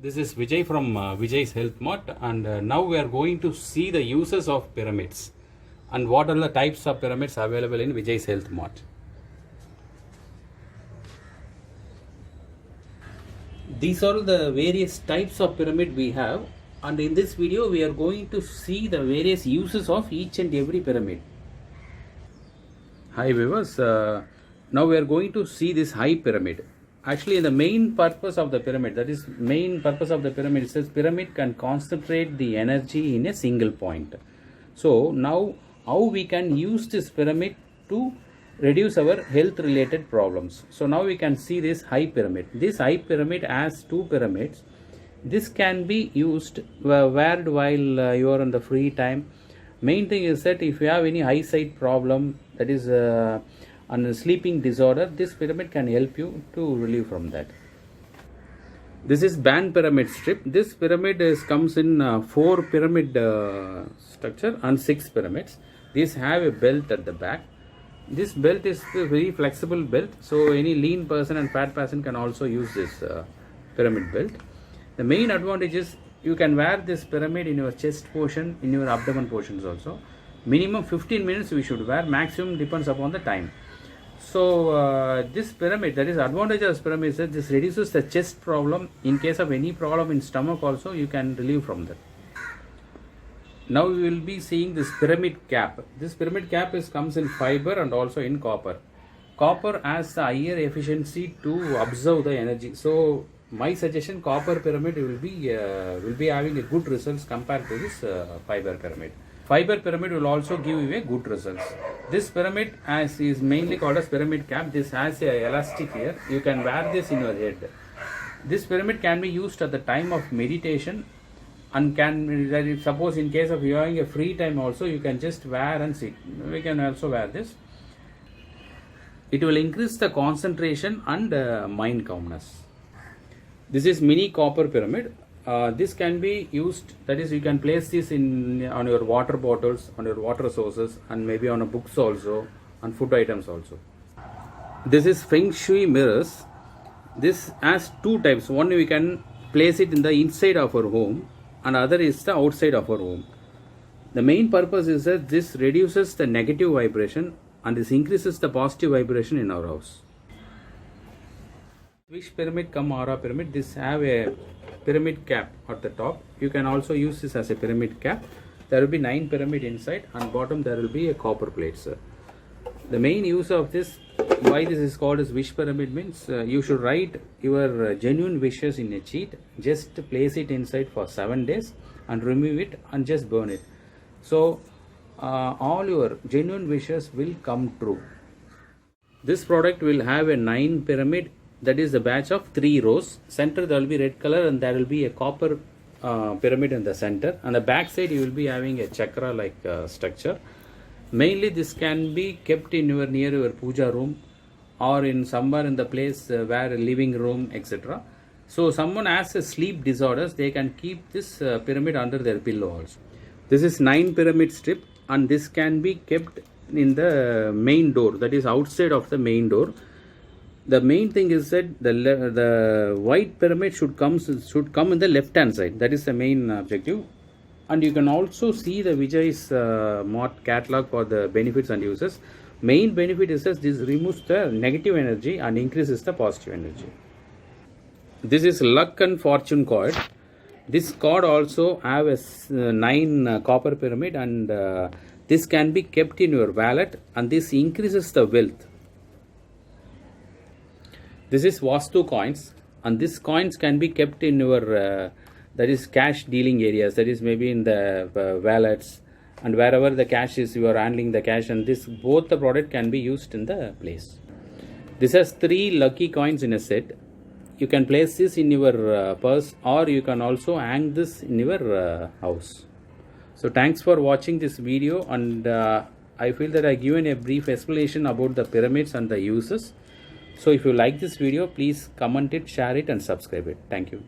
This is Vijay from Vijay's Health Mart, and now we are going to see the uses of pyramids and what are the types of pyramids available in Vijay's Health Mart. These are the various types of pyramid we have, and in this video we are going to see the various uses of each and every pyramid. Hi viewers, now we are going to see this high pyramid. Actually, the main purpose of the pyramid, it says pyramid can concentrate the energy in a single point. So now how we can use this pyramid to reduce our health related problems. So now we can see this high pyramid. This high pyramid has two pyramids. This can be used while you are on the free time. Main thing is that if you have any eyesight problem, that is and a sleeping disorder, this pyramid can help you to relieve from that. This is band pyramid strip. This pyramid comes in 4 pyramid structure and 6 pyramids. These have a belt at the back. This belt is a very flexible belt, so any lean person and fat person can also use this pyramid belt. The main advantage is you can wear this pyramid in your chest portion, in your abdomen portions also. Minimum 15 minutes we should wear, maximum depends upon the time. So this pyramid, that is advantage of this pyramid, is that this reduces the chest problem. In case of any problem in stomach also, you can relieve from that. Now we will be seeing this pyramid cap. This pyramid cap comes in fiber and also in copper. Copper has a higher efficiency to absorb the energy. So my suggestion, copper pyramid will be having a good results compared to this fiber pyramid. Fiber pyramid will also give you a good results. This pyramid is mainly called as pyramid cap. This has a elastic here. You can wear this in your head. This pyramid can be used at the time of meditation, and suppose in case of you having a free time also, you can just wear and sit. We can also wear this. It will increase the concentration and mind calmness. This is mini copper pyramid. This can be used, that is, you can place this on your water bottles, on your water sources, and maybe on books also, and food items also. This is Feng Shui mirrors. This has two types. One, we can place it in the inside of our home, and other is the outside of our home. The main purpose is that this reduces the negative vibration and this increases the positive vibration in our house. Swiss pyramid cum aura pyramid, this have a pyramid cap at the top. You can also use this as a pyramid cap. There will be 9 pyramid inside, and bottom there will be a copper plates. The main use of this, why this is called as wish pyramid, means you should write your genuine wishes in a sheet, just place it inside for 7 days and remove it and just burn it. So all your genuine wishes will come true. This product will have a 9 pyramid, that is a batch of 3 rows. Center there will be red color and there will be a copper pyramid in the center, and the back side you will be having a chakra like structure. Mainly this can be kept in near your puja room or in somewhere in the place where living room, etc. So someone has a sleep disorders, they can keep this pyramid under their pillow also. This is 9 pyramid strip, and this can be kept in the main door, that is outside of the main door. The main thing is that the white pyramid should come in the left hand side. That is the main objective. And you can also see the Vijay's Mart catalog for the benefits and uses. Main benefit is that this removes the negative energy and increases the positive energy. This is luck and fortune cord. This cord also have a 9 copper pyramid, and this can be kept in your wallet, and this increases the wealth. This is Vastu coins, and these coins can be kept in your that is cash dealing areas, that is maybe in the wallets and wherever the cash is, you are handling the cash, and this both the product can be used in the place. This has 3 lucky coins in a set. You can place this in your purse, or you can also hang this in your house. So thanks for watching this video, and I feel that I given a brief explanation about the pyramids and the uses. So if you like this video, please comment it, share it and subscribe it. Thank you.